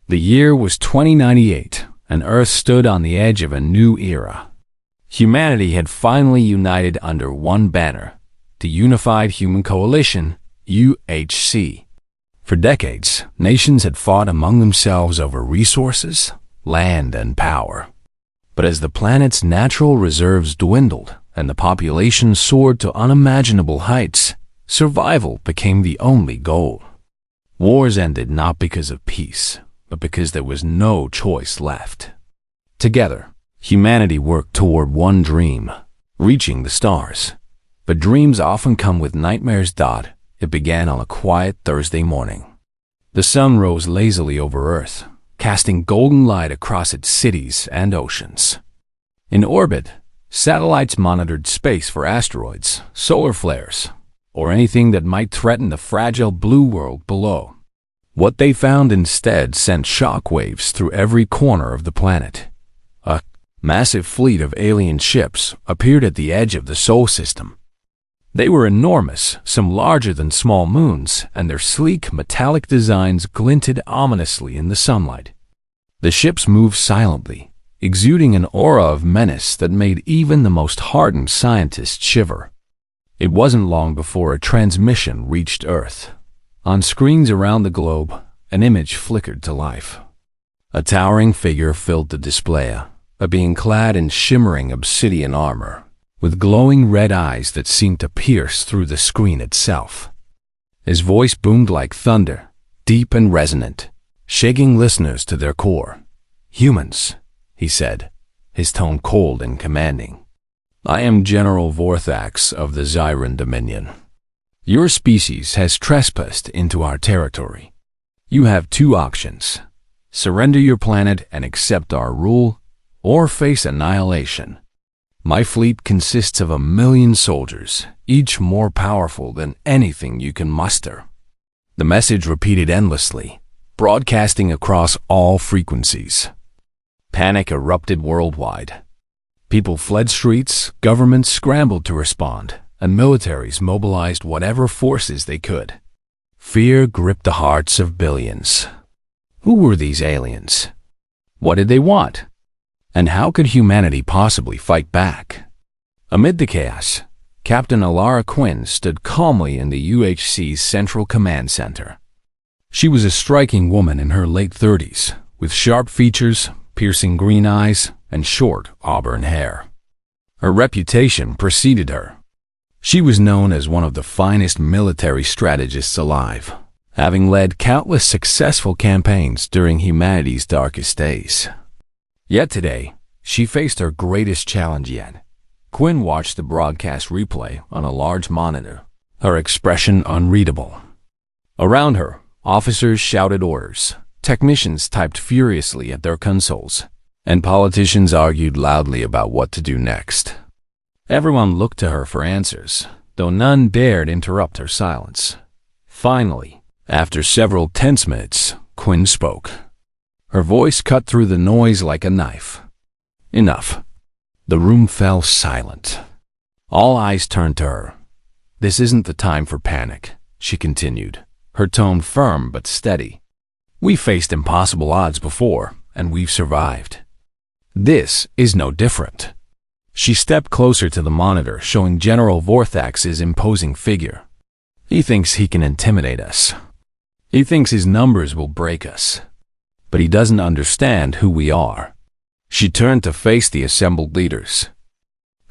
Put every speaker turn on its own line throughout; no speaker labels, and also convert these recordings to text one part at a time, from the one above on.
The year was 2098, and Earth stood on the edge of a new era. Humanity had finally united under one banner, the Unified Human Coalition, UHC. For decades, nations had fought among themselves over resources, land, and power. But as the planet's natural reserves dwindled and the population soared to unimaginable heights, survival became the only goal. Wars ended not because of peace, but because there was no choice left. Together, humanity worked toward one dream, reaching the stars. But dreams often come with nightmares. It began on a quiet Thursday morning. The sun rose lazily over Earth, casting golden light across its cities and oceans. In orbit, satellites monitored space for asteroids, solar flares, or anything that might threaten the fragile blue world below. What they found instead sent shockwaves through every corner of the planet. A massive fleet of alien ships appeared at the edge of the Sol system. They were enormous, some larger than small moons, and their sleek, metallic designs glinted ominously in the sunlight. The ships moved silently, exuding an aura of menace that made even the most hardened scientists shiver. It wasn't long before a transmission reached Earth. On screens around the globe, an image flickered to life. A towering figure filled the display, a being clad in shimmering obsidian armor, with glowing red eyes that seemed to pierce through the screen itself. His voice boomed like thunder, deep and resonant, shaking listeners to their core. "Humans," he said, his tone cold and commanding. "I am General Vorthax of the Zyran Dominion. Your species has trespassed into our territory. You have two options: surrender your planet and accept our rule, or face annihilation. My fleet consists of 1,000,000 soldiers, each more powerful than anything you can muster." The message repeated endlessly, broadcasting across all frequencies. Panic erupted worldwide. People fled streets, governments scrambled to respond, and militaries mobilized whatever forces they could. Fear gripped the hearts of billions. Who were these aliens? What did they want? And how could humanity possibly fight back? Amid the chaos, Captain Alara Quinn stood calmly in the UHC's Central Command Center. She was a striking woman in her late 30s, with sharp features, piercing green eyes, and short auburn hair. Her reputation preceded her. She was known as one of the finest military strategists alive, having led countless successful campaigns during humanity's darkest days. Yet today, she faced her greatest challenge yet. Quinn watched the broadcast replay on a large monitor, her expression unreadable. Around her, officers shouted orders, technicians typed furiously at their consoles, and politicians argued loudly about what to do next. Everyone looked to her for answers, though none dared interrupt her silence. Finally, after several tense minutes, Quinn spoke. Her voice cut through the noise like a knife. "Enough." The room fell silent. All eyes turned to her. "This isn't the time for panic," she continued, her tone firm but steady. "We faced impossible odds before, and we've survived. This is no different." She stepped closer to the monitor, showing General Vorthax's imposing figure. "He thinks he can intimidate us. He thinks his numbers will break us. But he doesn't understand who we are." She turned to face the assembled leaders.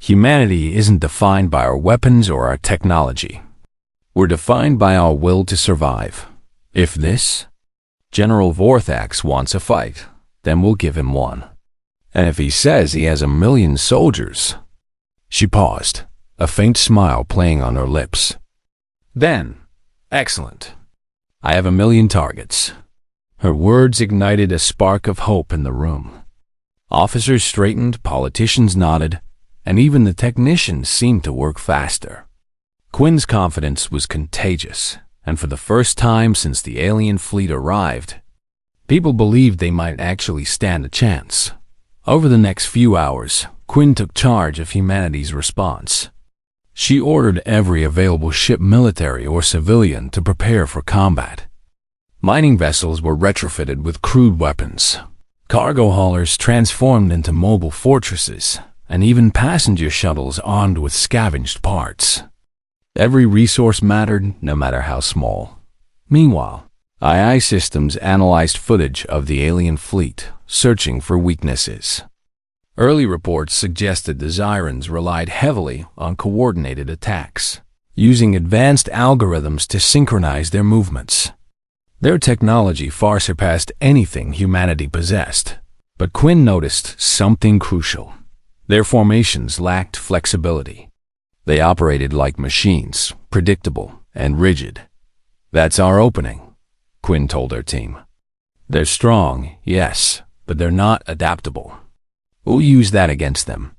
"Humanity isn't defined by our weapons or our technology. We're defined by our will to survive. If this General Vorthax wants a fight, then we'll give him one. And if he says he has 1,000,000 soldiers..." She paused, a faint smile playing on her lips. "Then, excellent. I have 1,000,000 targets." Her words ignited a spark of hope in the room. Officers straightened, politicians nodded, and even the technicians seemed to work faster. Quinn's confidence was contagious, and for the first time since the alien fleet arrived, people believed they might actually stand a chance. Over the next few hours, Quinn took charge of humanity's response. She ordered every available ship, military or civilian, to prepare for combat. Mining vessels were retrofitted with crude weapons. Cargo haulers transformed into mobile fortresses, and even passenger shuttles armed with scavenged parts. Every resource mattered, no matter how small. Meanwhile, AI systems analyzed footage of the alien fleet, searching for weaknesses. Early reports suggested the Xyrans relied heavily on coordinated attacks, using advanced algorithms to synchronize their movements. Their technology far surpassed anything humanity possessed, but Quinn noticed something crucial. Their formations lacked flexibility. They operated like machines, predictable and rigid. "That's our opening," Quinn told her team. "They're strong, yes, but they're not adaptable. We'll use that against them."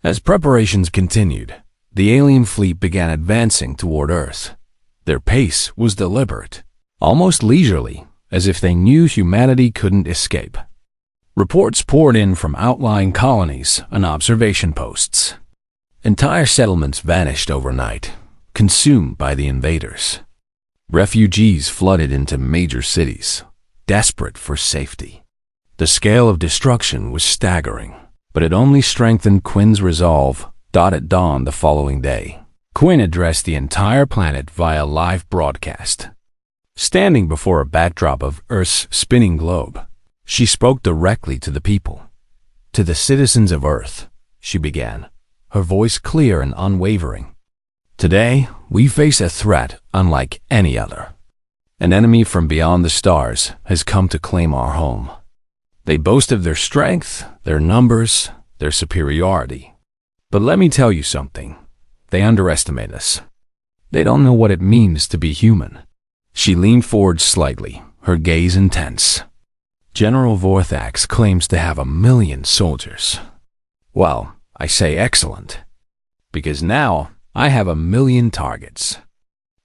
As preparations continued, the alien fleet began advancing toward Earth. Their pace was deliberate, almost leisurely, as if they knew humanity couldn't escape. Reports poured in from outlying colonies and observation posts. Entire settlements vanished overnight, consumed by the invaders. Refugees flooded into major cities, desperate for safety. The scale of destruction was staggering, but it only strengthened Quinn's resolve. At dawn the following day, Quinn addressed the entire planet via live broadcast. Standing before a backdrop of Earth's spinning globe, she spoke directly to the people. "To the citizens of Earth," she began, her voice clear and unwavering. "Today, we face a threat unlike any other. An enemy from beyond the stars has come to claim our home. They boast of their strength, their numbers, their superiority. But let me tell you something. They underestimate us. They don't know what it means to be human." She leaned forward slightly, her gaze intense. "General Vorthax claims to have 1,000,000 soldiers. Well, I say excellent, because now I have 1,000,000 targets.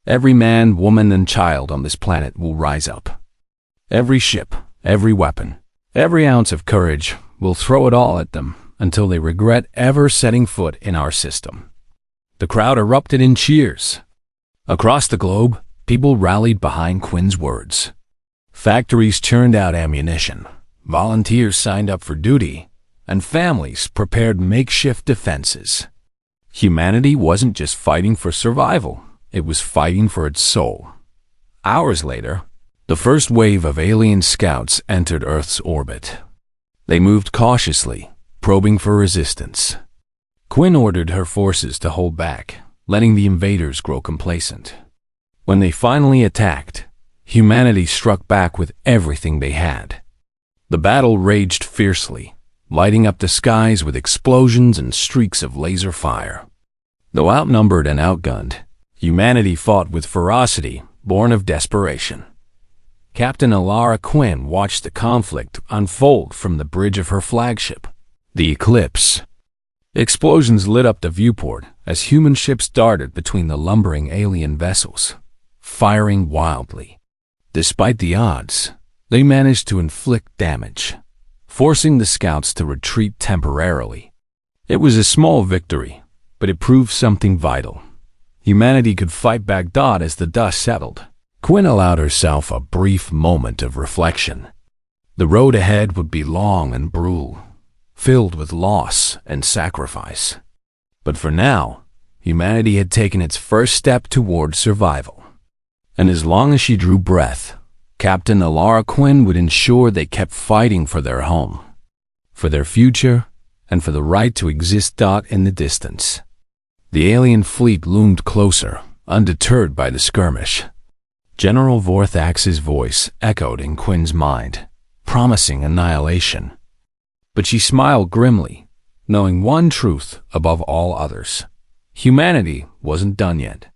Every man, woman, and child on this planet will rise up. Every ship, every weapon, every ounce of courage, will throw it all at them until they regret ever setting foot in our system." The crowd erupted in cheers. Across the globe, people rallied behind Quinn's words. Factories churned out ammunition, volunteers signed up for duty, and families prepared makeshift defenses. Humanity wasn't just fighting for survival, it was fighting for its soul. Hours later, the first wave of alien scouts entered Earth's orbit. They moved cautiously, probing for resistance. Quinn ordered her forces to hold back, letting the invaders grow complacent. When they finally attacked, humanity struck back with everything they had. The battle raged fiercely, lighting up the skies with explosions and streaks of laser fire. Though outnumbered and outgunned, humanity fought with ferocity born of desperation. Captain Alara Quinn watched the conflict unfold from the bridge of her flagship, the Eclipse. Explosions lit up the viewport as human ships darted between the lumbering alien vessels, firing wildly. Despite the odds, they managed to inflict damage, forcing the scouts to retreat temporarily. It was a small victory, but it proved something vital. Humanity could fight back as the dust settled. Quinn allowed herself a brief moment of reflection. The road ahead would be long and brutal, filled with loss and sacrifice. But for now, humanity had taken its first step toward survival. And as long as she drew breath, Captain Alara Quinn would ensure they kept fighting for their home, for their future, and for the right to exist in the distance. The alien fleet loomed closer, undeterred by the skirmish. General Vorthax's voice echoed in Quinn's mind, promising annihilation. But she smiled grimly, knowing one truth above all others. Humanity wasn't done yet.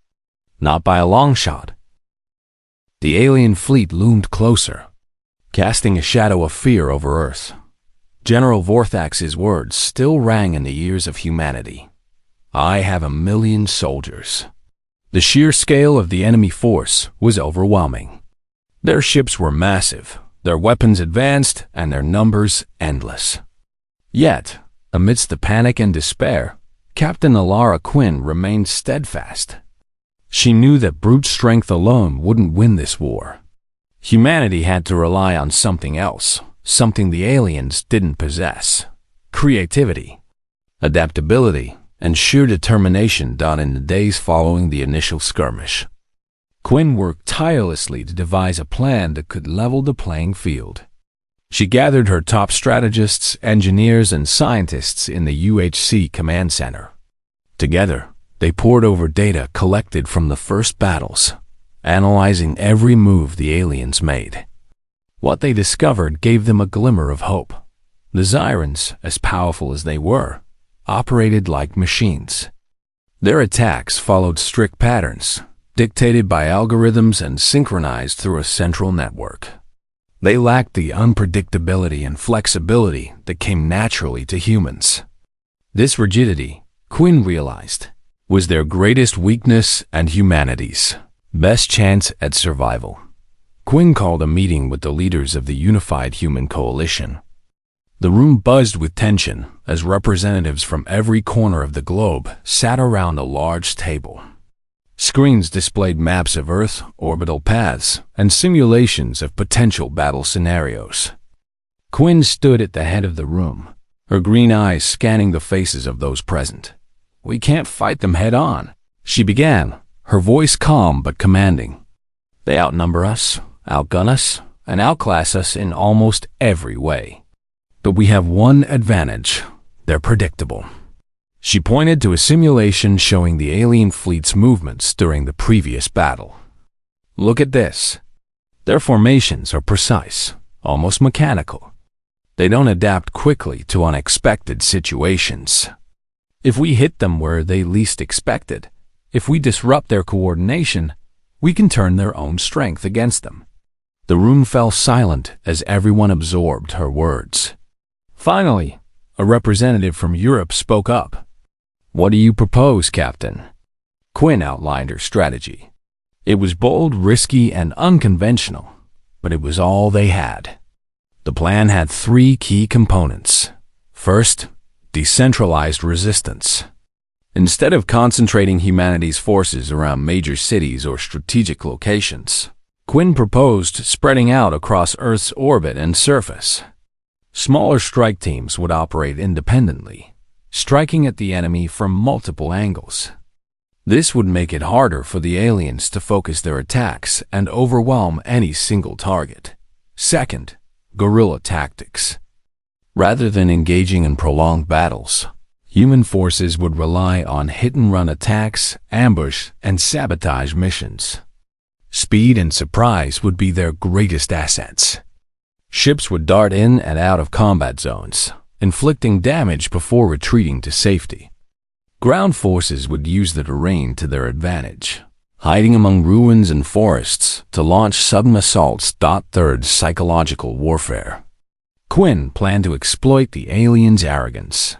Not by a long shot. The alien fleet loomed closer, casting a shadow of fear over Earth. General Vorthax's words still rang in the ears of humanity. "I have 1,000,000 soldiers." The sheer scale of the enemy force was overwhelming. Their ships were massive, their weapons advanced, and their numbers endless. Yet, amidst the panic and despair, Captain Alara Quinn remained steadfast. She knew that brute strength alone wouldn't win this war. Humanity had to rely on something else, something the aliens didn't possess: creativity, adaptability, and sheer determination done in the days following the initial skirmish. Quinn worked tirelessly to devise a plan that could level the playing field. She gathered her top strategists, engineers, and scientists in the UHC command center. Together, they pored over data collected from the first battles, analyzing every move the aliens made. What they discovered gave them a glimmer of hope. The Zyrans, as powerful as they were, operated like machines. Their attacks followed strict patterns, dictated by algorithms and synchronized through a central network. They lacked the unpredictability and flexibility that came naturally to humans. This rigidity, Quinn realized, was their greatest weakness and humanity's best chance at survival. Quinn called a meeting with the leaders of the Unified Human Coalition. The room buzzed with tension as representatives from every corner of the globe sat around a large table. Screens displayed maps of Earth, orbital paths, and simulations of potential battle scenarios. Quinn stood at the head of the room, her green eyes scanning the faces of those present. "We can't fight them head-on," she began, her voice calm but commanding. "They outnumber us, outgun us, and outclass us in almost every way. But we have one advantage: they're predictable." She pointed to a simulation showing the alien fleet's movements during the previous battle. "Look at this. Their formations are precise, almost mechanical. They don't adapt quickly to unexpected situations. If we hit them where they least expect it, if we disrupt their coordination, we can turn their own strength against them." The room fell silent as everyone absorbed her words. Finally, a representative from Europe spoke up. "What do you propose, Captain?" Quinn outlined her strategy. It was bold, risky, and unconventional, but it was all they had. The plan had three key components. First, decentralized resistance. Instead of concentrating humanity's forces around major cities or strategic locations, Quinn proposed spreading out across Earth's orbit and surface. Smaller strike teams would operate independently, striking at the enemy from multiple angles. This would make it harder for the aliens to focus their attacks and overwhelm any single target. Second, guerrilla tactics. Rather than engaging in prolonged battles, human forces would rely on hit-and-run attacks, ambush, and sabotage missions. Speed and surprise would be their greatest assets. Ships would dart in and out of combat zones, inflicting damage before retreating to safety. Ground forces would use the terrain to their advantage, hiding among ruins and forests to launch sudden assaults. Third, psychological warfare. Quinn planned to exploit the aliens' arrogance.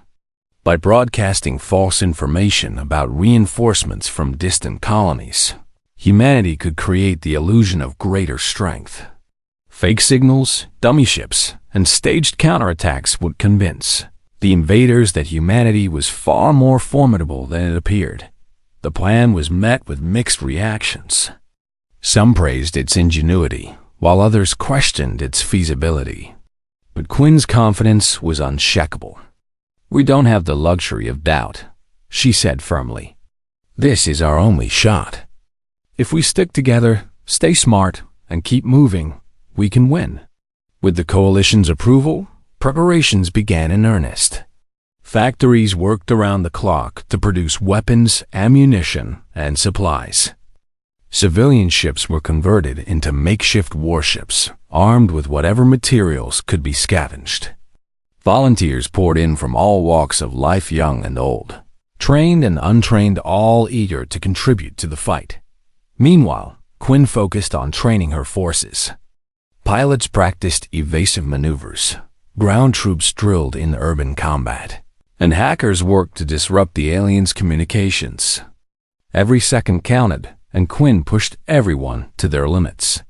By broadcasting false information about reinforcements from distant colonies, humanity could create the illusion of greater strength. Fake signals, dummy ships, and staged counterattacks would convince the invaders that humanity was far more formidable than it appeared. The plan was met with mixed reactions. Some praised its ingenuity, while others questioned its feasibility. But Quinn's confidence was unshakable. "We don't have the luxury of doubt," she said firmly. "This is our only shot. If we stick together, stay smart, and keep moving, we can win." With the coalition's approval, preparations began in earnest. Factories worked around the clock to produce weapons, ammunition, and supplies. Civilian ships were converted into makeshift warships, armed with whatever materials could be scavenged. Volunteers poured in from all walks of life, young and old, trained and untrained, all eager to contribute to the fight. Meanwhile, Quinn focused on training her forces. Pilots practiced evasive maneuvers, ground troops drilled in urban combat, and hackers worked to disrupt the aliens' communications. Every second counted, and Quinn pushed everyone to their limits.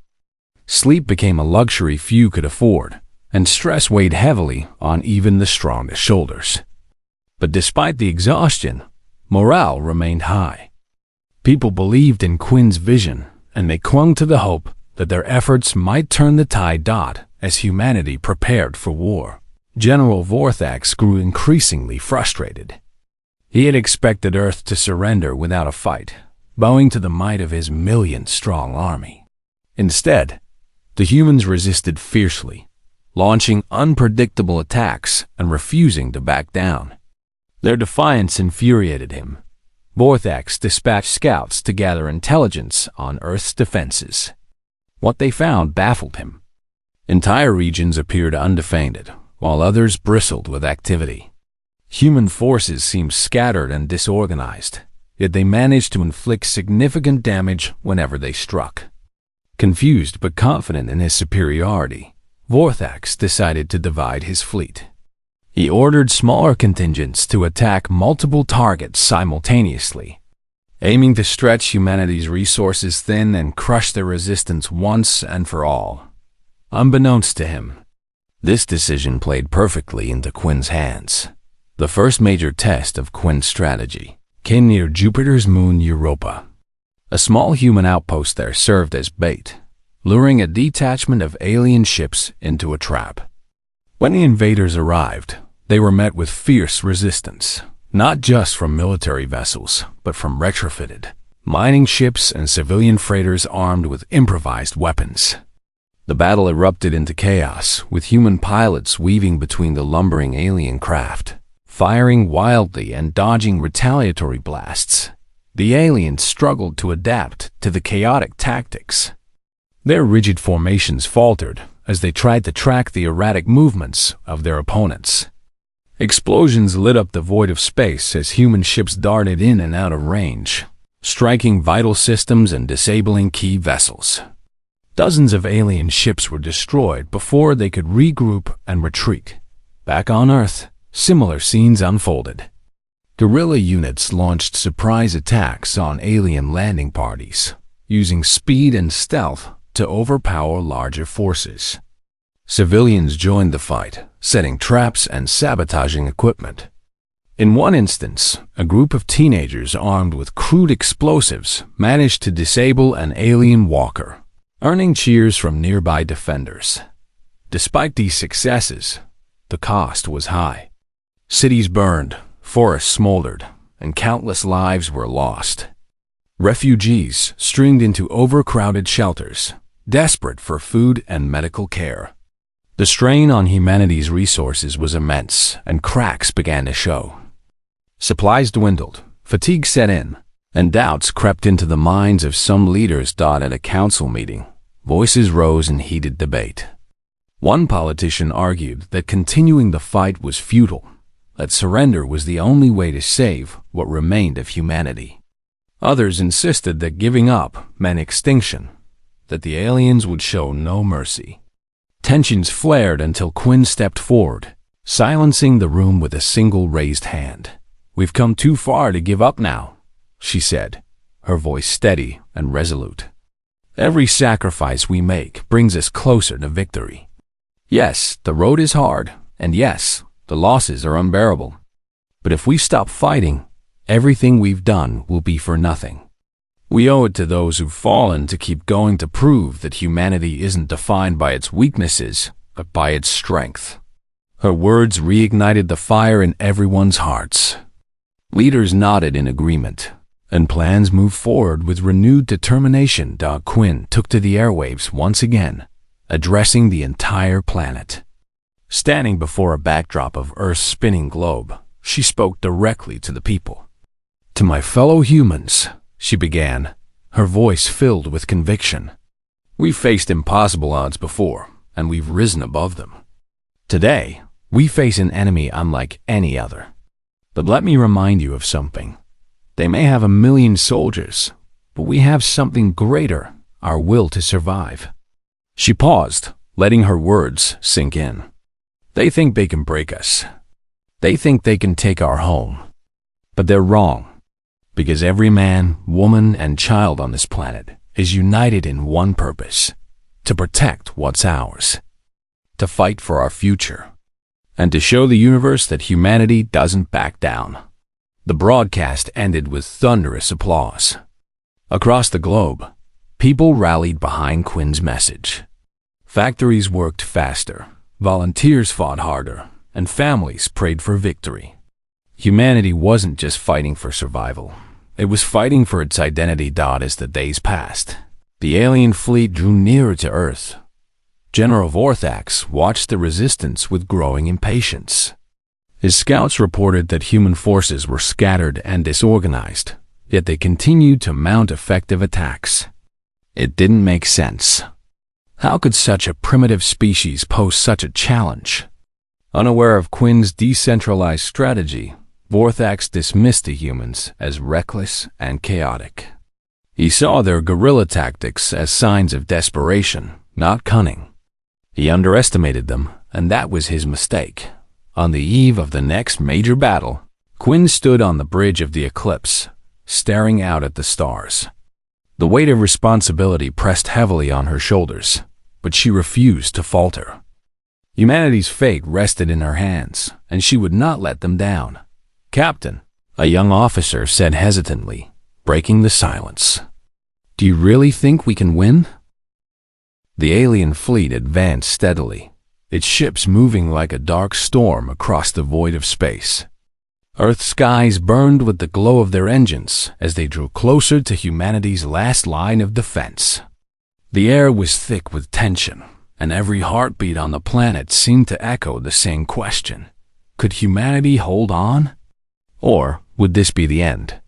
Sleep became a luxury few could afford, and stress weighed heavily on even the strongest shoulders. But despite the exhaustion, morale remained high. People believed in Quinn's vision, and they clung to the hope that their efforts might turn the tide. As humanity prepared for war, General Vorthax grew increasingly frustrated. He had expected Earth to surrender without a fight, bowing to the might of his million-strong army. Instead, the humans resisted fiercely, launching unpredictable attacks and refusing to back down. Their defiance infuriated him. Vorthax dispatched scouts to gather intelligence on Earth's defenses. What they found baffled him. Entire regions appeared undefended, while others bristled with activity. Human forces seemed scattered and disorganized, yet they managed to inflict significant damage whenever they struck. Confused but confident in his superiority, Vorthax decided to divide his fleet. He ordered smaller contingents to attack multiple targets simultaneously, aiming to stretch humanity's resources thin and crush their resistance once and for all. Unbeknownst to him, this decision played perfectly into Quinn's hands. The first major test of Quinn's strategy came near Jupiter's moon Europa. A small human outpost there served as bait, luring a detachment of alien ships into a trap. When the invaders arrived, they were met with fierce resistance, not just from military vessels, but from retrofitted mining ships and civilian freighters armed with improvised weapons. The battle erupted into chaos, with human pilots weaving between the lumbering alien craft, firing wildly and dodging retaliatory blasts. The aliens struggled to adapt to the chaotic tactics. Their rigid formations faltered as they tried to track the erratic movements of their opponents. Explosions lit up the void of space as human ships darted in and out of range, striking vital systems and disabling key vessels. Dozens of alien ships were destroyed before they could regroup and retreat. Back on Earth, similar scenes unfolded. Guerrilla units launched surprise attacks on alien landing parties, using speed and stealth to overpower larger forces. Civilians joined the fight, setting traps and sabotaging equipment. In one instance, a group of teenagers armed with crude explosives managed to disable an alien walker, earning cheers from nearby defenders. Despite these successes, the cost was high. Cities burned, forests smoldered, and countless lives were lost. Refugees streamed into overcrowded shelters, desperate for food and medical care. The strain on humanity's resources was immense, and cracks began to show. Supplies dwindled, fatigue set in, and doubts crept into the minds of some leaders. At a council meeting, voices rose in heated debate. One politician argued that continuing the fight was futile, that surrender was the only way to save what remained of humanity. Others insisted that giving up meant extinction, that the aliens would show no mercy. Tensions flared until Quinn stepped forward, silencing the room with a single raised hand. "We've come too far to give up now," she said, her voice steady and resolute. "Every sacrifice we make brings us closer to victory. Yes, the road is hard, and yes, the losses are unbearable. But if we stop fighting, everything we've done will be for nothing. We owe it to those who've fallen to keep going, to prove that humanity isn't defined by its weaknesses, but by its strength." Her words reignited the fire in everyone's hearts. Leaders nodded in agreement, and plans moved forward with renewed determination. Quinn took to the airwaves once again, addressing the entire planet. Standing before a backdrop of Earth's spinning globe, she spoke directly to the people. "To my fellow humans," she began, her voice filled with conviction. "We've faced impossible odds before, and we've risen above them. Today, we face an enemy unlike any other. But let me remind you of something. They may have 1,000,000 soldiers, but we have something greater, our will to survive." She paused, letting her words sink in. "They think they can break us. They think they can take our home. But they're wrong, because every man, woman, and child on this planet is united in one purpose: to protect what's ours, to fight for our future, and to show the universe that humanity doesn't back down." The broadcast ended with thunderous applause. Across the globe, People rallied behind Quinn's message. Factories worked faster, volunteers fought harder, and families prayed for victory. Humanity wasn't just fighting for survival. It was fighting for its identity. As the days passed, the alien fleet drew nearer to Earth. General Vorthax watched the resistance with growing impatience. His scouts reported that human forces were scattered and disorganized, yet they continued to mount effective attacks. It didn't make sense. How could such a primitive species pose such a challenge? Unaware of Quinn's decentralized strategy, Vorthax dismissed the humans as reckless and chaotic. He saw their guerrilla tactics as signs of desperation, not cunning. He underestimated them, and that was his mistake. On the eve of the next major battle, Quinn stood on the bridge of the eclipse, staring out at the stars. The weight of responsibility pressed heavily on her shoulders, but she refused to falter. Humanity's fate rested in her hands, and she would not let them down. "Captain," a young officer said hesitantly, breaking the silence. "Do you really think we can win?" The alien fleet advanced steadily, its ships moving like a dark storm across the void of space. Earth's skies burned with the glow of their engines as they drew closer to humanity's last line of defense. The air was thick with tension, and every heartbeat on the planet seemed to echo the same question. Could humanity hold on? Or would this be the end?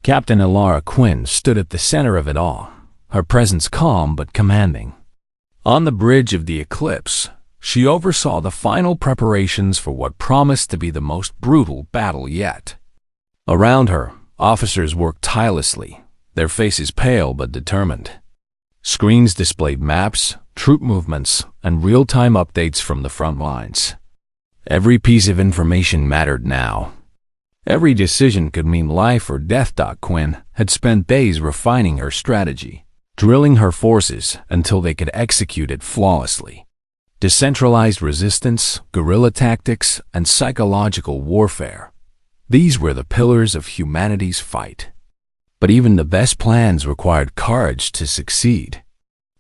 Captain Elara Quinn stood at the center of it all, her presence calm but commanding. On the bridge of the eclipse, she oversaw the final preparations for what promised to be the most brutal battle yet. Around her, officers worked tirelessly, their faces pale but determined. Screens displayed maps, troop movements, and real-time updates from the front lines. Every piece of information mattered now. Every decision could mean life or death. Quinn had spent days refining her strategy, drilling her forces until they could execute it flawlessly. Decentralized resistance, guerrilla tactics, and psychological warfare. These were the pillars of humanity's fight. But even the best plans required courage to succeed.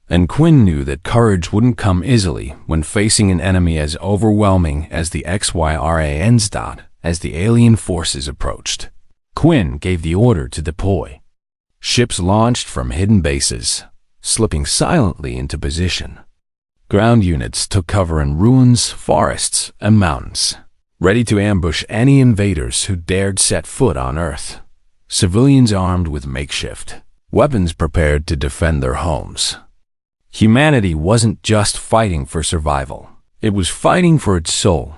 And Quinn knew that courage wouldn't come easily when facing an enemy as overwhelming as the XYRANs. As the alien forces approached, Quinn gave the order to deploy. Ships launched from hidden bases, slipping silently into position. Ground units took cover in ruins, forests, and mountains, ready to ambush any invaders who dared set foot on Earth. Civilians armed with makeshift weapons prepared to defend their homes. Humanity wasn't just fighting for survival. It was fighting for its soul.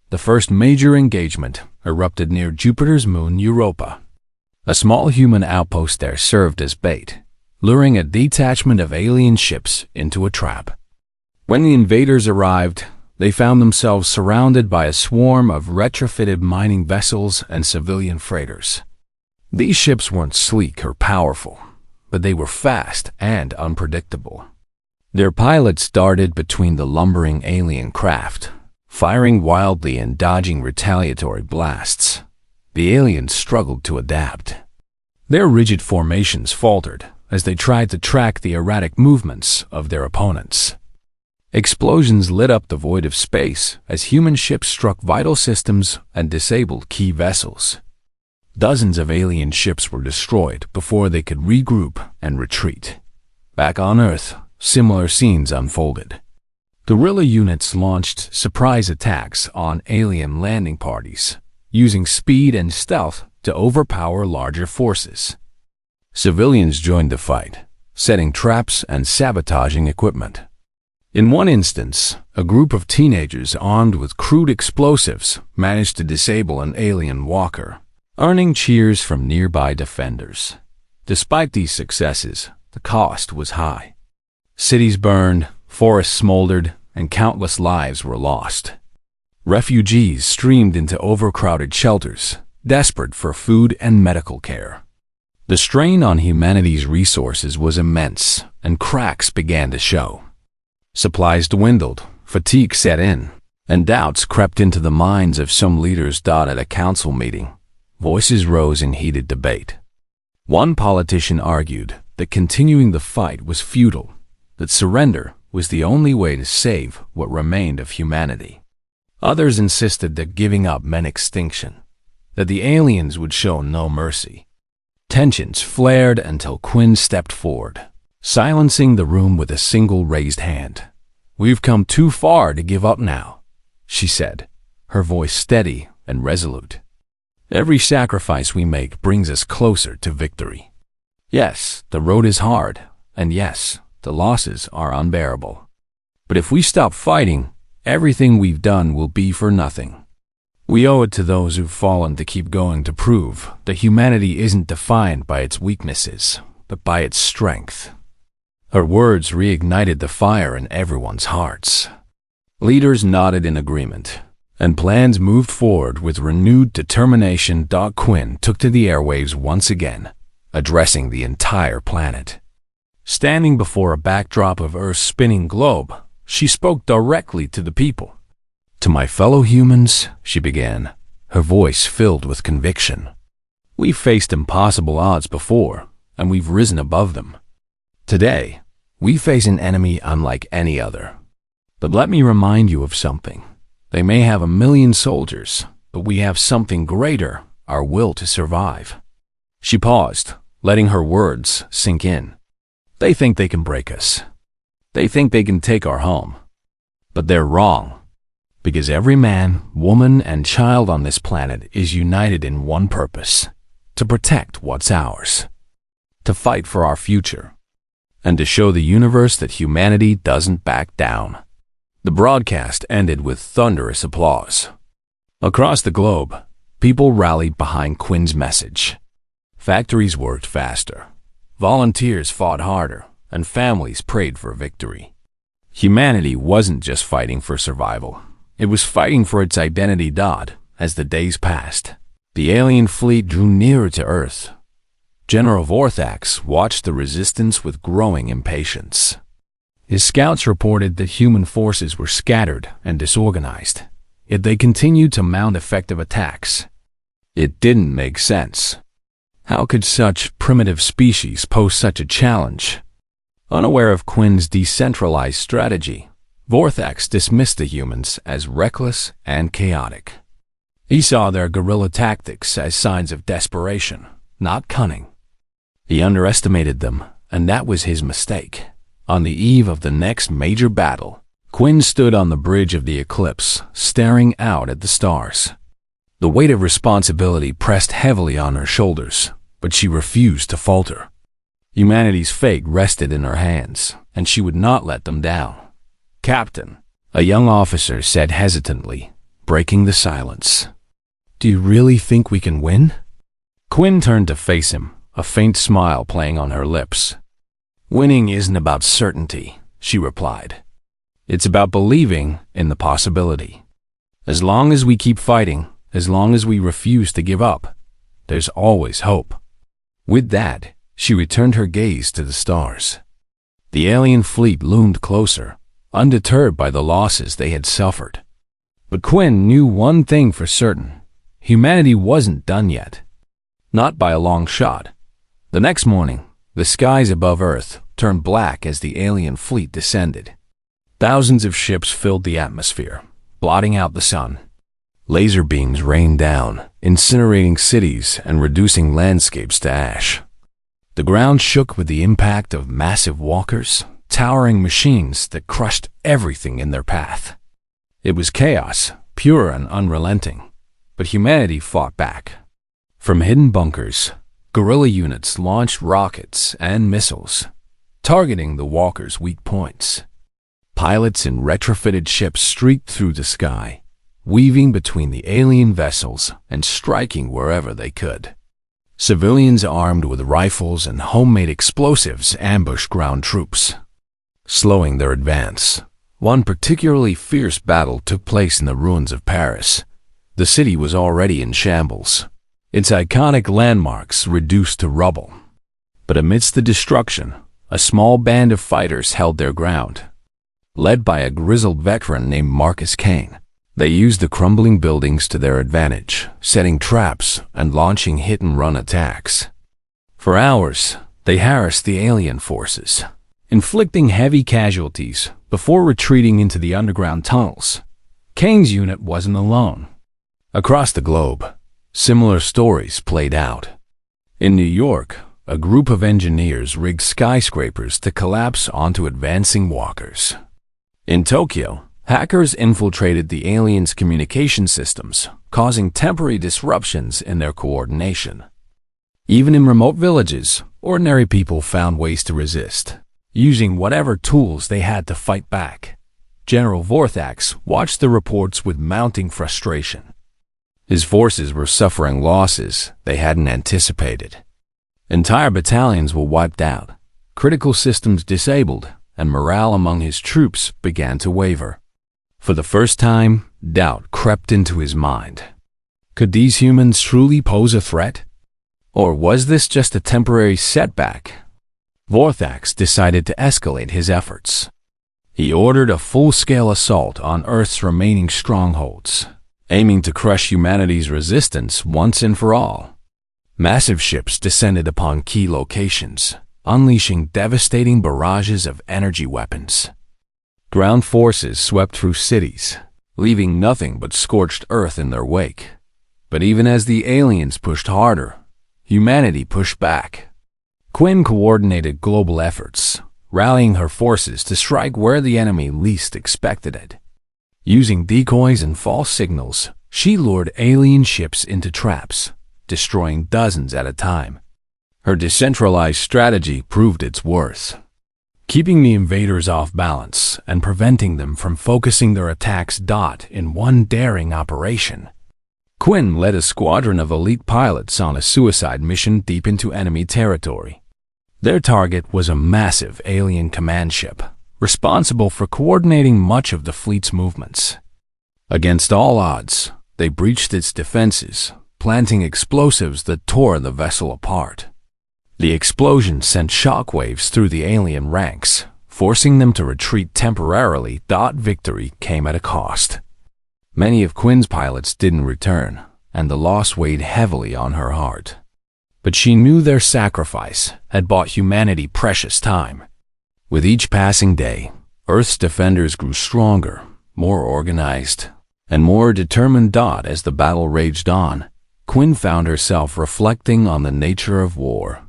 The first major engagement erupted near Jupiter's moon Europa. A small human outpost there served as bait, luring a detachment of alien ships into a trap. When the invaders arrived, they found themselves surrounded by a swarm of retrofitted mining vessels and civilian freighters. These ships weren't sleek or powerful, but they were fast and unpredictable. Their pilots darted between the lumbering alien craft, firing wildly and dodging retaliatory blasts. The aliens struggled to adapt. Their rigid formations faltered as they tried to track the erratic movements of their opponents. Explosions lit up the void of space as human ships struck vital systems and disabled key vessels. Dozens of alien ships were destroyed before they could regroup and retreat. Back on Earth, similar scenes unfolded. Guerrilla units launched surprise attacks on alien landing parties, using speed and stealth to overpower larger forces. Civilians joined the fight, setting traps and sabotaging equipment. In one instance, a group of teenagers armed with crude explosives managed to disable an alien walker, earning cheers from nearby defenders. Despite these successes, the cost was high. Cities burned, forests smoldered, and countless lives were lost. Refugees streamed into overcrowded shelters, desperate for food and medical care. The strain on humanity's resources was immense, and cracks began to show. Supplies dwindled, fatigue set in, and doubts crept into the minds of some leaders. At a council meeting, voices rose in heated debate. One politician argued that continuing the fight was futile, that surrender was the only way to save what remained of humanity. Others insisted that giving up meant extinction, that the aliens would show no mercy. Tensions flared until Quinn stepped forward, silencing the room with a single raised hand. "We've come too far to give up now," she said, her voice steady and resolute. "Every sacrifice we make brings us closer to victory. Yes, the road is hard, and yes, the losses are unbearable. But if we stop fighting, everything we've done will be for nothing. We owe it to those who've fallen to keep going, to prove that humanity isn't defined by its weaknesses, but by its strength." Her words reignited the fire in everyone's hearts. Leaders nodded in agreement, and plans moved forward with renewed determination. Quinn took to the airwaves once again, addressing the entire planet. Standing before a backdrop of Earth's spinning globe, she spoke directly to the people. "To my fellow humans," she began, her voice filled with conviction. "We've faced impossible odds before, and we've risen above them. Today, we face an enemy unlike any other. But let me remind you of something. They may have 1,000,000 soldiers, but we have something greater, our will to survive." She paused, letting her words sink in. "They think they can break us. They think they can take our home. But they're wrong, because every man, woman, and child on this planet is united in one purpose: to protect what's ours, to fight for our future, and to show the universe that humanity doesn't back down." The broadcast ended with thunderous applause. Across the globe, people rallied behind Quinn's message. Factories worked faster, volunteers fought harder, and families prayed for victory. Humanity wasn't just fighting for survival. It was fighting for its identity. As the days passed, the alien fleet drew nearer to Earth. General Vorthax watched the resistance with growing impatience. His scouts reported that human forces were scattered and disorganized, yet they continued to mount effective attacks. It didn't make sense. How could such primitive species pose such a challenge? Unaware of Quinn's decentralized strategy, Vorthax dismissed the humans as reckless and chaotic. He saw their guerrilla tactics as signs of desperation, not cunning. He underestimated them, and that was his mistake. On the eve of the next major battle, Quinn stood on the bridge of the eclipse, staring out at the stars. The weight of responsibility pressed heavily on her shoulders, but she refused to falter. Humanity's fate rested in her hands, and she would not let them down. "Captain," a young officer said hesitantly, breaking the silence. "Do you really think we can win?" Quinn turned to face him, a faint smile playing on her lips. "Winning isn't about certainty," she replied. "It's about believing in the possibility. As long as we keep fighting, as long as we refuse to give up, there's always hope." With that, she returned her gaze to the stars. The alien fleet loomed closer, undeterred by the losses they had suffered. But Quinn knew one thing for certain: humanity wasn't done yet. Not by a long shot. The next morning, the skies above Earth turned black as the alien fleet descended. Thousands of ships filled the atmosphere, blotting out the sun. Laser beams rained down, incinerating cities and reducing landscapes to ash. The ground shook with the impact of massive walkers, towering machines that crushed everything in their path. It was chaos, pure and unrelenting, but humanity fought back. From hidden bunkers, guerrilla units launched rockets and missiles, targeting the walkers' weak points. Pilots in retrofitted ships streaked through the sky, weaving between the alien vessels and striking wherever they could. Civilians armed with rifles and homemade explosives ambushed ground troops, slowing their advance. One particularly fierce battle took place in the ruins of Paris. The city was already in shambles, its iconic landmarks reduced to rubble. But amidst the destruction, a small band of fighters held their ground. Led by a grizzled veteran named Marcus Kane, they used the crumbling buildings to their advantage, setting traps and launching hit-and-run attacks. For hours, They harassed the alien forces, inflicting heavy casualties before retreating into the underground tunnels. Kane's unit wasn't alone. Across the globe, similar stories played out. In New York, a group of engineers rigged skyscrapers to collapse onto advancing walkers. In Tokyo, hackers infiltrated the aliens' communication systems, causing temporary disruptions in their coordination. Even in remote villages, ordinary people found ways to resist, using whatever tools they had to fight back. General Vorthax watched the reports with mounting frustration. His forces were suffering losses they hadn't anticipated. Entire battalions were wiped out, critical systems disabled, and morale among his troops began to waver. For the first time, doubt crept into his mind. Could these humans truly pose a threat? Or was this just a temporary setback? Vorthax decided to escalate his efforts. He ordered a full-scale assault on Earth's remaining strongholds, aiming to crush humanity's resistance once and for all. Massive ships descended upon key locations, unleashing devastating barrages of energy weapons. Ground forces swept through cities, leaving nothing but scorched earth in their wake. But even as the aliens pushed harder, humanity pushed back. Quinn coordinated global efforts, rallying her forces to strike where the enemy least expected it. Using decoys and false signals, she lured alien ships into traps, destroying dozens at a time. Her decentralized strategy proved its worth, keeping the invaders off balance and preventing them from focusing their attacks in one daring operation. Quinn led a squadron of elite pilots on a suicide mission deep into enemy territory. Their target was a massive alien command ship, responsible for coordinating much of the fleet's movements. Against all odds, they breached its defenses, planting explosives that tore the vessel apart. The explosion sent shockwaves through the alien ranks, forcing them to retreat temporarily. Victory came at a cost. Many of Quinn's pilots didn't return, and the loss weighed heavily on her heart. But she knew their sacrifice had bought humanity precious time. With each passing day, Earth's defenders grew stronger, more organized, and more determined. As the battle raged on, Quinn found herself reflecting on the nature of war.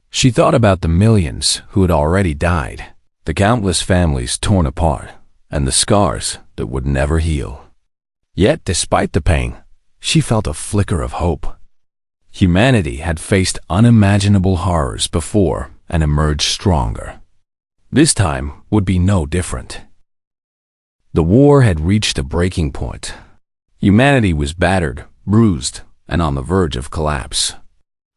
She thought about the millions who had already died, the countless families torn apart, and the scars that would never heal. Yet, despite the pain, she felt a flicker of hope. Humanity had faced unimaginable horrors before and emerged stronger. This time would be no different. The war had reached a breaking point. Humanity was battered, bruised, and on the verge of collapse.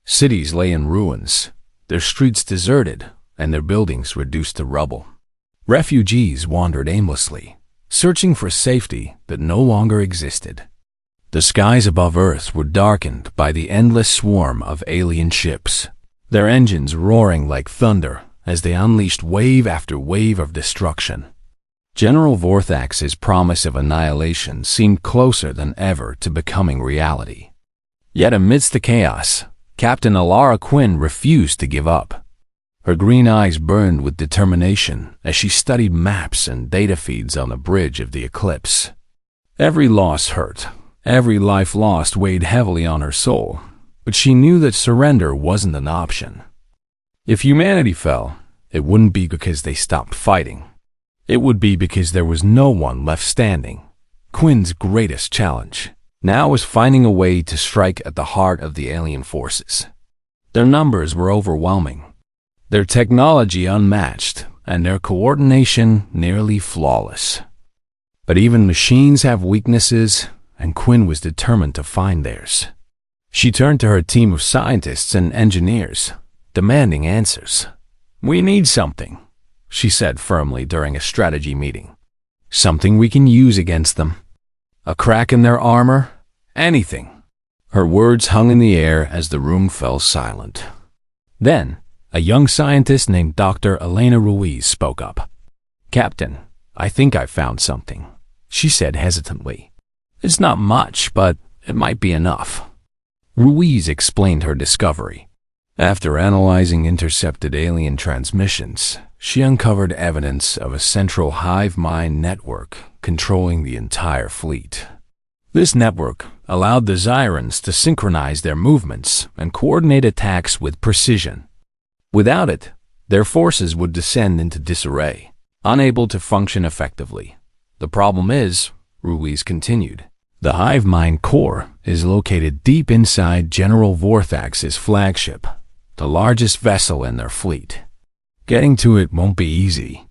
Cities lay in ruins, their streets deserted, and their buildings reduced to rubble. Refugees wandered aimlessly, searching for safety that no longer existed. The skies above Earth were darkened by the endless swarm of alien ships, their engines roaring like thunder as they unleashed wave after wave of destruction. General Vorthax's promise of annihilation seemed closer than ever to becoming reality. Yet amidst the chaos, Captain Alara Quinn refused to give up. Her green eyes burned with determination as she studied maps and data feeds on the bridge of the eclipse. Every loss hurt. Every life lost weighed heavily on her soul, but she knew that surrender wasn't an option. If humanity fell, it wouldn't be because they stopped fighting. It would be because there was no one left standing. Quinn's greatest challenge now was finding a way to strike at the heart of the alien forces. Their numbers were overwhelming, their technology unmatched, and their coordination nearly flawless. But even machines have weaknesses, and Quinn was determined to find theirs. She turned to her team of scientists and engineers, demanding answers. "We need something," she said firmly during a strategy meeting. "Something we can use against them. A crack in their armor? Anything." Her words hung in the air as the room fell silent. Then, a young scientist named Dr. Elena Ruiz spoke up. "Captain, I think I found something," she said hesitantly. "It's not much, but it might be enough." Ruiz explained her discovery. After analyzing intercepted alien transmissions, she uncovered evidence of a central hive mind network controlling the entire fleet. This network allowed the Xyrans to synchronize their movements and coordinate attacks with precision. Without it, their forces would descend into disarray, unable to function effectively. The problem is, Ruiz continued, the hive mind core is located deep inside General Vorthax's flagship, the largest vessel in their fleet. Getting to it won't be easy.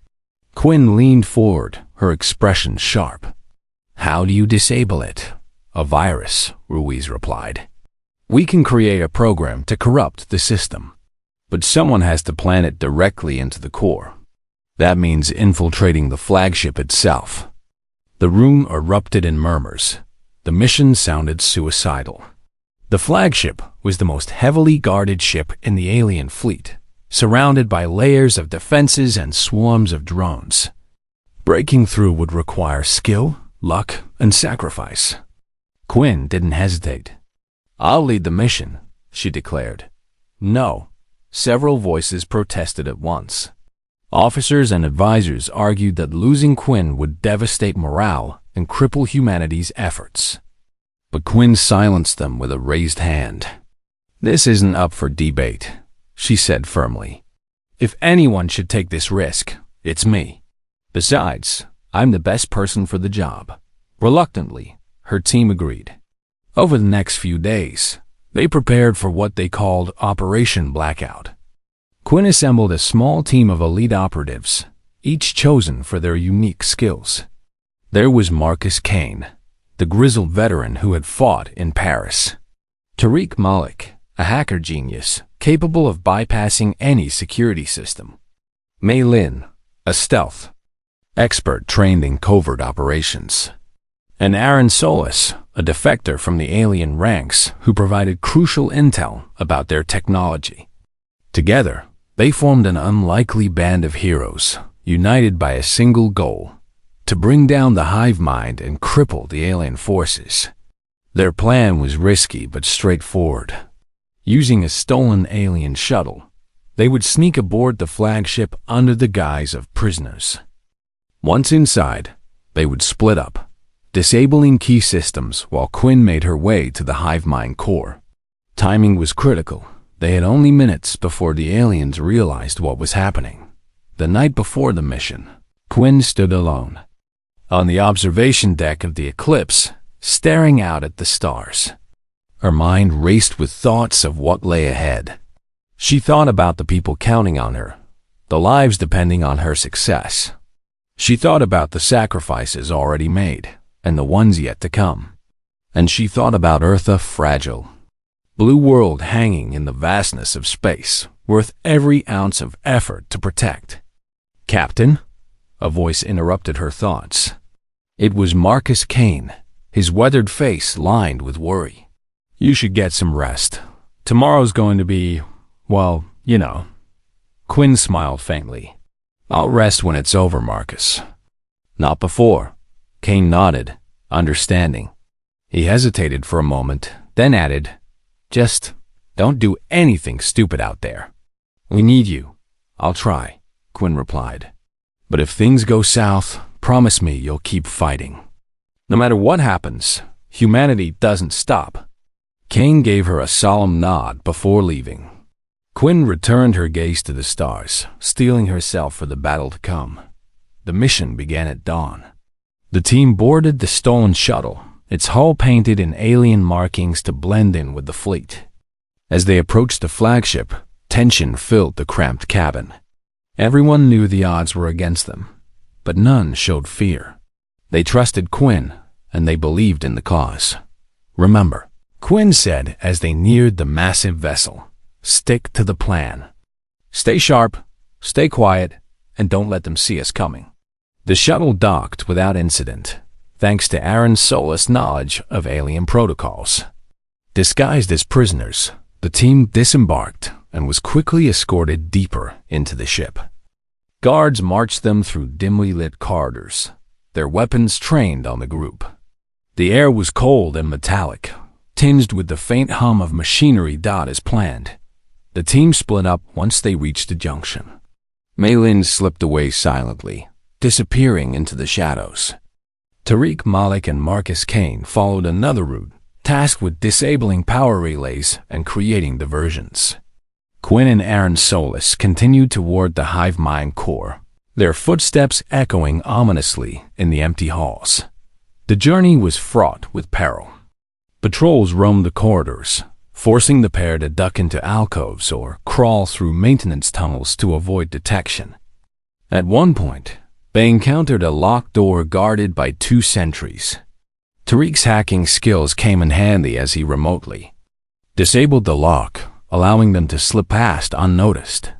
Quinn leaned forward, her expression sharp. How do you disable it? A virus, Ruiz replied. We can create a program to corrupt the system, but someone has to plant it directly into the core. That means infiltrating the flagship itself. The room erupted in murmurs. The mission sounded suicidal. The flagship was the most heavily guarded ship in the alien fleet, surrounded by layers of defenses and swarms of drones. Breaking through would require skill, luck, and sacrifice. Quinn didn't hesitate. I'll lead the mission, she declared. No, several voices protested at once. Officers and advisors argued that losing Quinn would devastate morale and cripple humanity's efforts. But Quinn silenced them with a raised hand. This isn't up for debate, she said firmly. If anyone should take this risk, it's me. Besides, I'm the best person for the job. Reluctantly, her team agreed. Over the next few days, they prepared for what they called Operation Blackout. Quinn assembled a small team of elite operatives, each chosen for their unique skills. There was Marcus Kane, the grizzled veteran who had fought in Paris. Tariq Malik, a hacker genius capable of bypassing any security system. Mei Lin, a stealth expert trained in covert operations. And Aaron Solis, a defector from the alien ranks who provided crucial intel about their technology. Together, they formed an unlikely band of heroes, united by a single goal: to bring down the hive mind and cripple the alien forces. Their plan was risky but straightforward. Using a stolen alien shuttle, they would sneak aboard the flagship under the guise of prisoners. Once inside, they would split up, disabling key systems while Quinn made her way to the hive mind core. Timing was critical. They had only minutes before the aliens realized what was happening. The night before the mission, Quinn stood alone on the observation deck of the Eclipse, staring out at the stars. Her mind raced with thoughts of what lay ahead. She thought about the people counting on her, the lives depending on her success. She thought about the sacrifices already made and the ones yet to come. And she thought about Eartha fragile. Blue world hanging in the vastness of space, worth every ounce of effort to protect. Captain? A voice interrupted her thoughts. It was Marcus Kane, his weathered face lined with worry. You should get some rest. Tomorrow's going to be, well, you know. Quinn smiled faintly. I'll rest when it's over, Marcus. Not before. Kane nodded, understanding. He hesitated for a moment, then added, just don't do anything stupid out there. We need you. I'll try, Quinn replied. But if things go south, promise me you'll keep fighting. No matter what happens, humanity doesn't stop. Kane gave her a solemn nod before leaving. Quinn returned her gaze to the stars, steeling herself for the battle to come. The mission began at dawn. The team boarded the stolen shuttle, its hull painted in alien markings to blend in with the fleet. As they approached the flagship, tension filled the cramped cabin. Everyone knew the odds were against them, but none showed fear. They trusted Quinn, and they believed in the cause. Remember, Quinn said as they neared the massive vessel, stick to the plan. Stay sharp, stay quiet, and don't let them see us coming. The shuttle docked without incident, thanks to Aaron Solis' knowledge of alien protocols. Disguised as prisoners, the team disembarked and was quickly escorted deeper into the ship. Guards marched them through dimly lit corridors, their weapons trained on the group. The air was cold and metallic, tinged with the faint hum of machinery as planned. The team split up once they reached the junction. Malin slipped away silently, disappearing into the shadows. Tariq Malik and Marcus Kane followed another route, tasked with disabling power relays and creating diversions. Quinn and Aaron Solis continued toward the hive mind core, their footsteps echoing ominously in the empty halls. The journey was fraught with peril. Patrols roamed the corridors, forcing the pair to duck into alcoves or crawl through maintenance tunnels to avoid detection. At one point, they encountered a locked door guarded by 2 sentries. Tariq's hacking skills came in handy as he remotely disabled the lock, allowing them to slip past unnoticed.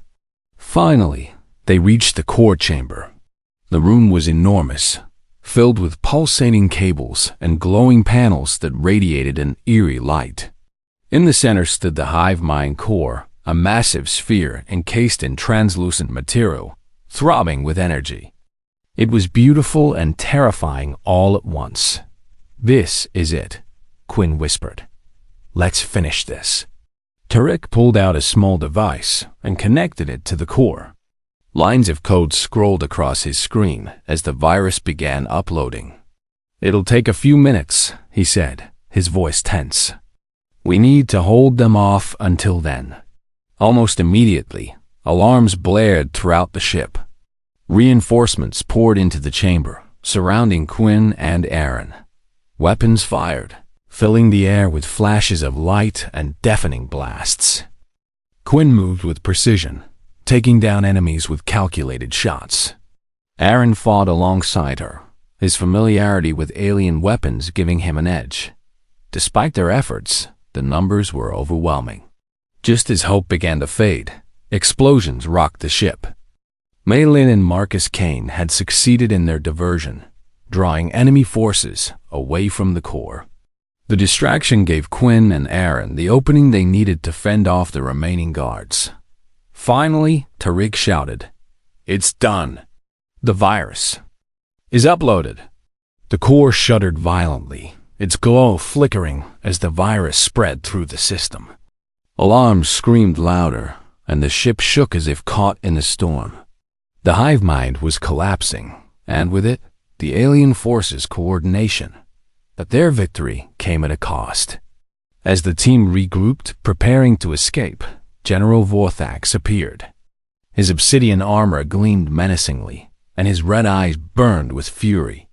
Finally, they reached the core chamber. The room was enormous, filled with pulsating cables and glowing panels that radiated an eerie light. In the center stood the hive mind core, a massive sphere encased in translucent material, throbbing with energy. It was beautiful and terrifying all at once. "This is it," Quinn whispered. "Let's finish this." Tariq pulled out a small device and connected it to the core. Lines of code scrolled across his screen as the virus began uploading. "It'll take a few minutes," he said, his voice tense. "We need to hold them off until then." Almost immediately, alarms blared throughout the ship. Reinforcements poured into the chamber, surrounding Quinn and Aaron. Weapons fired, filling the air with flashes of light and deafening blasts. Quinn moved with precision, taking down enemies with calculated shots. Aaron fought alongside her, his familiarity with alien weapons giving him an edge. Despite their efforts, the numbers were overwhelming. Just as hope began to fade, explosions rocked the ship. Malin and Marcus Kane had succeeded in their diversion, drawing enemy forces away from the core. The distraction gave Quinn and Aaron the opening they needed to fend off the remaining guards. Finally, Tariq shouted, "It's done. The virus is uploaded." The core shuddered violently, its glow flickering as the virus spread through the system. Alarms screamed louder, and the ship shook as if caught in a storm. The hive mind was collapsing, and with it, the alien forces' coordination. But their victory came at a cost. As the team regrouped, preparing to escape, General Vorthax appeared. His obsidian armor gleamed menacingly, and his red eyes burned with fury.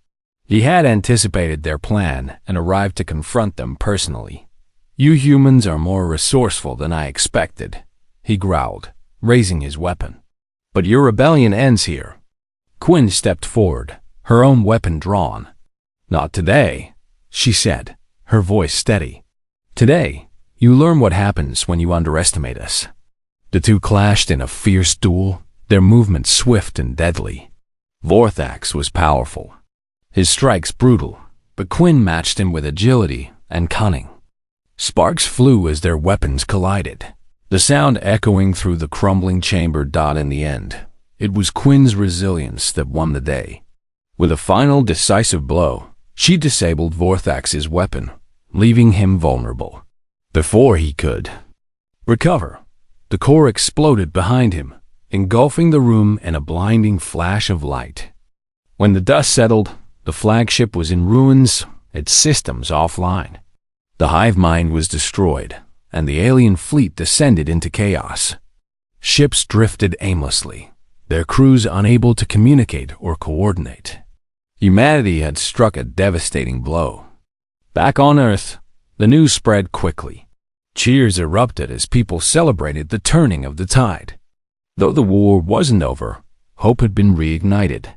He had anticipated their plan and arrived to confront them personally. "You humans are more resourceful than I expected," he growled, raising his weapon. "But your rebellion ends here." Quinn stepped forward, her own weapon drawn. "Not today," she said, her voice steady. "Today, you learn what happens when you underestimate us." The two clashed in a fierce duel, their movements swift and deadly. Vorthax was powerful, his strikes brutal, but Quinn matched him with agility and cunning. Sparks flew as their weapons collided, the sound echoing through the crumbling chamber. In the end, it was Quinn's resilience that won the day. With a final decisive blow, she disabled Vorthax's weapon, leaving him vulnerable. Before he could recover, the core exploded behind him, engulfing the room in a blinding flash of light. When the dust settled, the flagship was in ruins, its systems offline. The hive mind was destroyed, and the alien fleet descended into chaos. Ships drifted aimlessly, their crews unable to communicate or coordinate. Humanity had struck a devastating blow. Back on Earth, the news spread quickly. Cheers erupted as people celebrated the turning of the tide. Though the war wasn't over, hope had been reignited.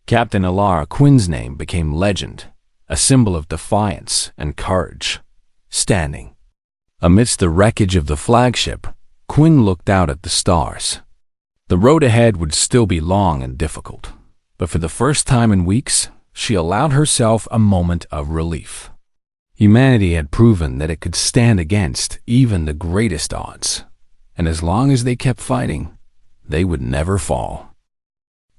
Captain Alara Quinn's name became legend, a symbol of defiance and courage. Standing amidst the wreckage of the flagship, Quinn looked out at the stars. The road ahead would still be long and difficult, but for the first time in weeks, she allowed herself a moment of relief. Humanity had proven that it could stand against even the greatest odds, and as long as they kept fighting, they would never fall.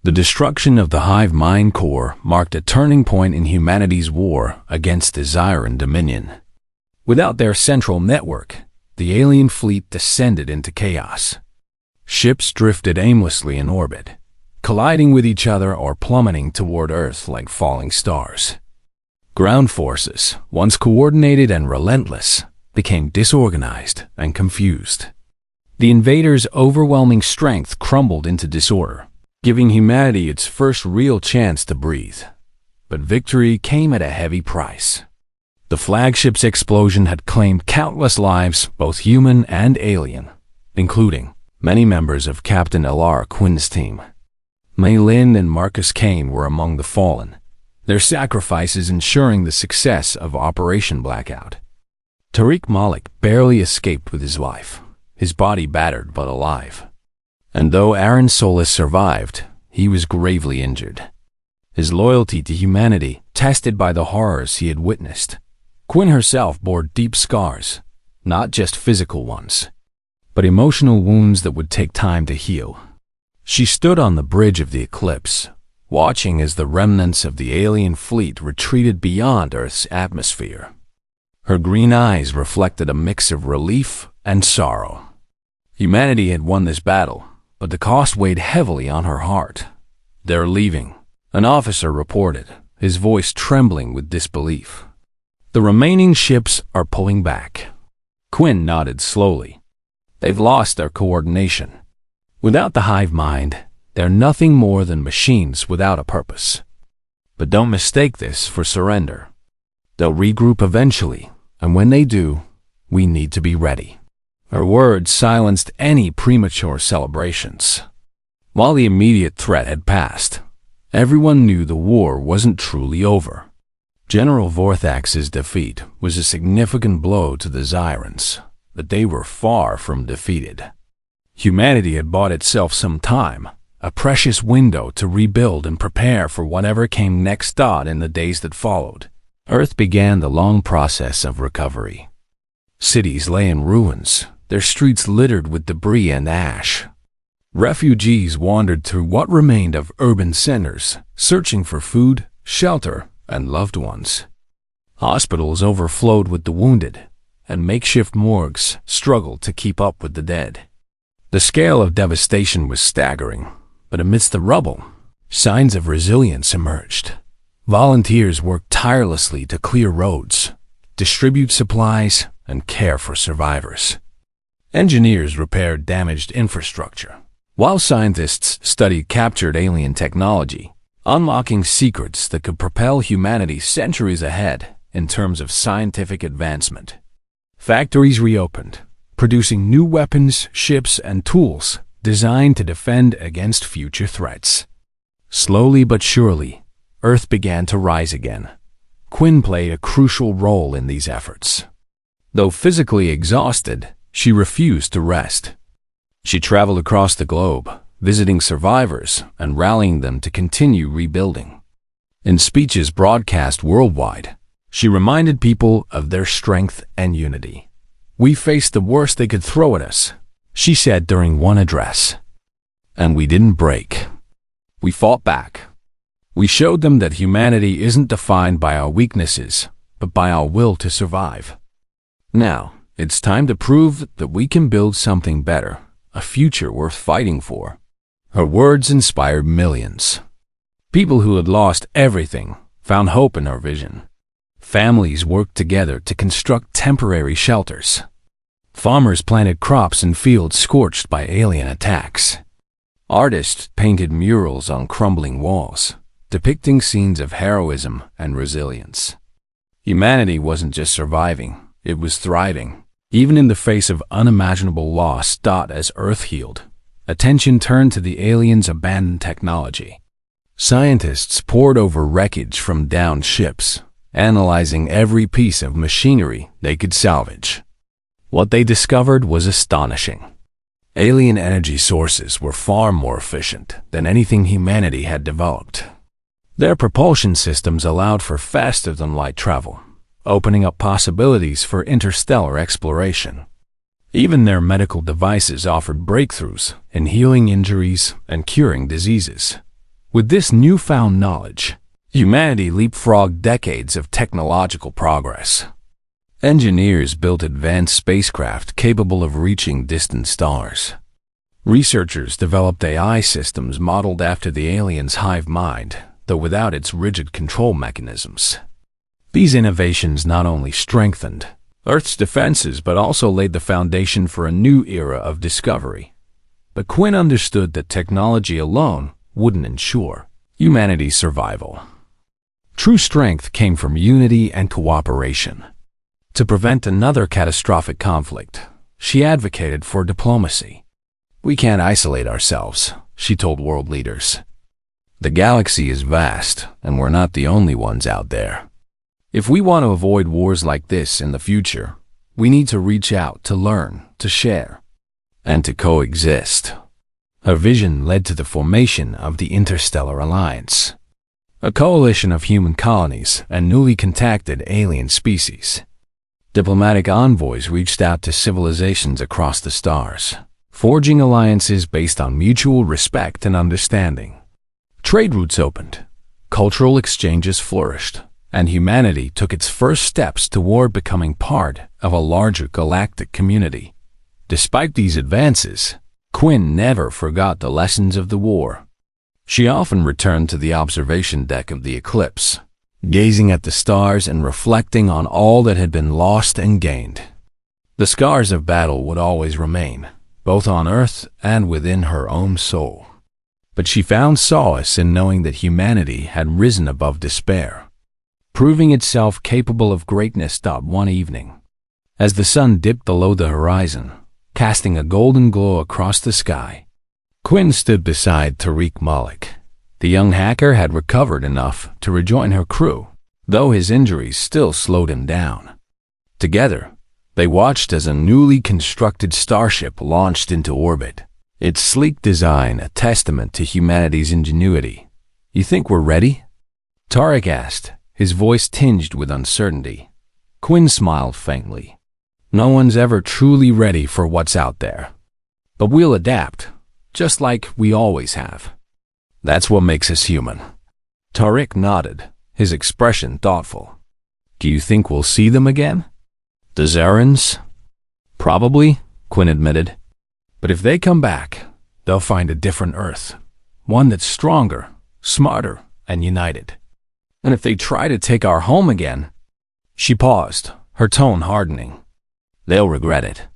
The destruction of the hive mind core marked a turning point in humanity's war against desire and dominion. Without their central network, the alien fleet descended into chaos. Ships drifted aimlessly in orbit, colliding with each other or plummeting toward Earth like falling stars. Ground forces, once coordinated and relentless, became disorganized and confused. The invaders' overwhelming strength crumbled into disorder, giving humanity its first real chance to breathe. But victory came at a heavy price. The flagship's explosion had claimed countless lives, both human and alien, including many members of Captain L.R. Quinn's team. Mei Lin and Marcus Kane were among the fallen, their sacrifices ensuring the success of Operation Blackout. Tariq Malik barely escaped with his life, his body battered but alive. And though Aaron Solis survived, he was gravely injured. His loyalty to humanity tested by the horrors he had witnessed. Quinn herself bore deep scars, not just physical ones, but emotional wounds that would take time to heal. She stood on the bridge of the eclipse, watching as the remnants of the alien fleet retreated beyond Earth's atmosphere. Her green eyes reflected a mix of relief and sorrow. Humanity had won this battle, but the cost weighed heavily on her heart. "They're leaving," an officer reported, his voice trembling with disbelief. "The remaining ships are pulling back." Quinn nodded slowly. "They've lost their coordination. Without the hive mind, they're nothing more than machines without a purpose. But don't mistake this for surrender. They'll regroup eventually, and when they do, we need to be ready." Her words silenced any premature celebrations. While the immediate threat had passed, everyone knew the war wasn't truly over. General Vorthax's defeat was a significant blow to the Zyrans, but they were far from defeated. Humanity had bought itself some time, a precious window to rebuild and prepare for whatever came next. In the days that followed, Earth began the long process of recovery. Cities lay in ruins, their streets littered with debris and ash. Refugees wandered through what remained of urban centers, searching for food, shelter, and loved ones. Hospitals overflowed with the wounded, and makeshift morgues struggled to keep up with the dead. The scale of devastation was staggering, but amidst the rubble, signs of resilience emerged. Volunteers worked tirelessly to clear roads, distribute supplies, and care for survivors. Engineers repaired damaged infrastructure, while scientists studied captured alien technology, unlocking secrets that could propel humanity centuries ahead in terms of scientific advancement. Factories reopened, producing new weapons, ships, and tools designed to defend against future threats. Slowly but surely, Earth began to rise again. Quinn played a crucial role in these efforts. Though physically exhausted, she refused to rest. She traveled across the globe, visiting survivors and rallying them to continue rebuilding. In speeches broadcast worldwide, she reminded people of their strength and unity. "We faced the worst they could throw at us," she said during one address. "And we didn't break. We fought back. We showed them that humanity isn't defined by our weaknesses, but by our will to survive. Now, it's time to prove that we can build something better, a future worth fighting for." Her words inspired millions. People who had lost everything found hope in her vision. Families worked together to construct temporary shelters. Farmers planted crops in fields scorched by alien attacks. Artists painted murals on crumbling walls, depicting scenes of heroism and resilience. Humanity wasn't just surviving, it was thriving, even in the face of unimaginable loss. As Earth healed, attention turned to the aliens' abandoned technology. Scientists pored over wreckage from downed ships, analyzing every piece of machinery they could salvage. What they discovered was astonishing. Alien energy sources were far more efficient than anything humanity had developed. Their propulsion systems allowed for faster-than-light travel, opening up possibilities for interstellar exploration. Even their medical devices offered breakthroughs in healing injuries and curing diseases. With this newfound knowledge, humanity leapfrogged decades of technological progress. Engineers built advanced spacecraft capable of reaching distant stars. Researchers developed AI systems modeled after the aliens' hive mind, though without its rigid control mechanisms. These innovations not only strengthened Earth's defenses but also laid the foundation for a new era of discovery. But Quinn understood that technology alone wouldn't ensure humanity's survival. True strength came from unity and cooperation. To prevent another catastrophic conflict, she advocated for diplomacy. "We can't isolate ourselves," she told world leaders. "The galaxy is vast, and we're not the only ones out there. If we want to avoid wars like this in the future, we need to reach out, to learn, to share, and to coexist." Her vision led to the formation of the Interstellar Alliance, a coalition of human colonies and newly contacted alien species. Diplomatic envoys reached out to civilizations across the stars, forging alliances based on mutual respect and understanding. Trade routes opened, cultural exchanges flourished, and humanity took its first steps toward becoming part of a larger galactic community. Despite these advances, Quinn never forgot the lessons of the war. She often returned to the observation deck of the eclipse, gazing at the stars and reflecting on all that had been lost and gained. The scars of battle would always remain, both on Earth and within her own soul. But she found solace in knowing that humanity had risen above despair, proving itself capable of greatness. One evening, as the sun dipped below the horizon, casting a golden glow across the sky, Quinn stood beside Tariq Malik. The young hacker had recovered enough to rejoin her crew, though his injuries still slowed him down. Together, they watched as a newly constructed starship launched into orbit, its sleek design a testament to humanity's ingenuity. "You think we're ready?" Tariq asked, his voice tinged with uncertainty. Quinn smiled faintly. "No one's ever truly ready for what's out there. But we'll adapt, just like we always have. That's what makes us human." Tariq nodded, his expression thoughtful. "Do you think we'll see them again?" "The Zarans?" "Probably," Quinn admitted. "But if they come back, they'll find a different Earth, one that's stronger, smarter, and united. And if they try to take our home again—" She paused, her tone hardening. "They'll regret it."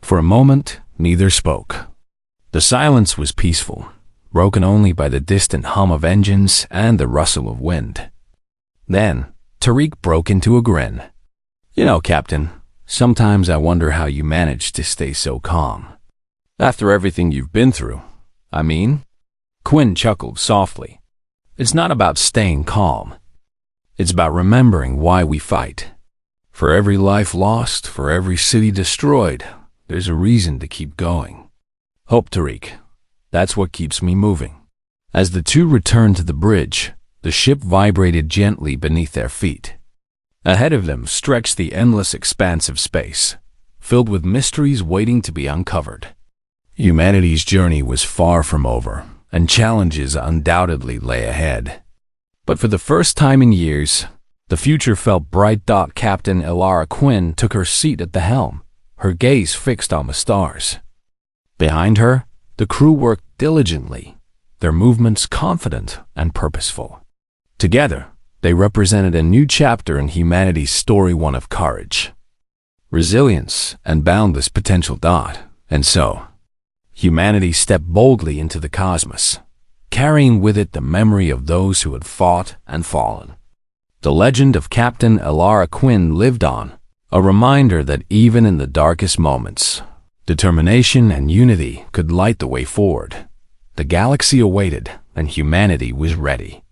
For a moment, neither spoke. The silence was peaceful, broken only by the distant hum of engines and the rustle of wind. Then, Tariq broke into a grin. "You know, Captain, sometimes I wonder how you manage to stay so calm. After everything you've been through, I mean." Quinn chuckled softly. "It's not about staying calm. It's about remembering why we fight. For every life lost, for every city destroyed, there's a reason to keep going. Hope, Tariq. That's what keeps me moving." As the two returned to the bridge, the ship vibrated gently beneath their feet. Ahead of them stretched the endless expanse of space, filled with mysteries waiting to be uncovered. Humanity's journey was far from over, and challenges undoubtedly lay ahead. But for the first time in years, the future felt bright. Captain Elara Quinn took her seat at the helm, her gaze fixed on the stars. Behind her, the crew worked diligently, their movements confident and purposeful. Together, they represented a new chapter in humanity's story, one of courage, resilience, and boundless potential. And so, humanity stepped boldly into the cosmos, carrying with it the memory of those who had fought and fallen. The legend of Captain Elara Quinn lived on, a reminder that even in the darkest moments, determination and unity could light the way forward. The galaxy awaited, and humanity was ready.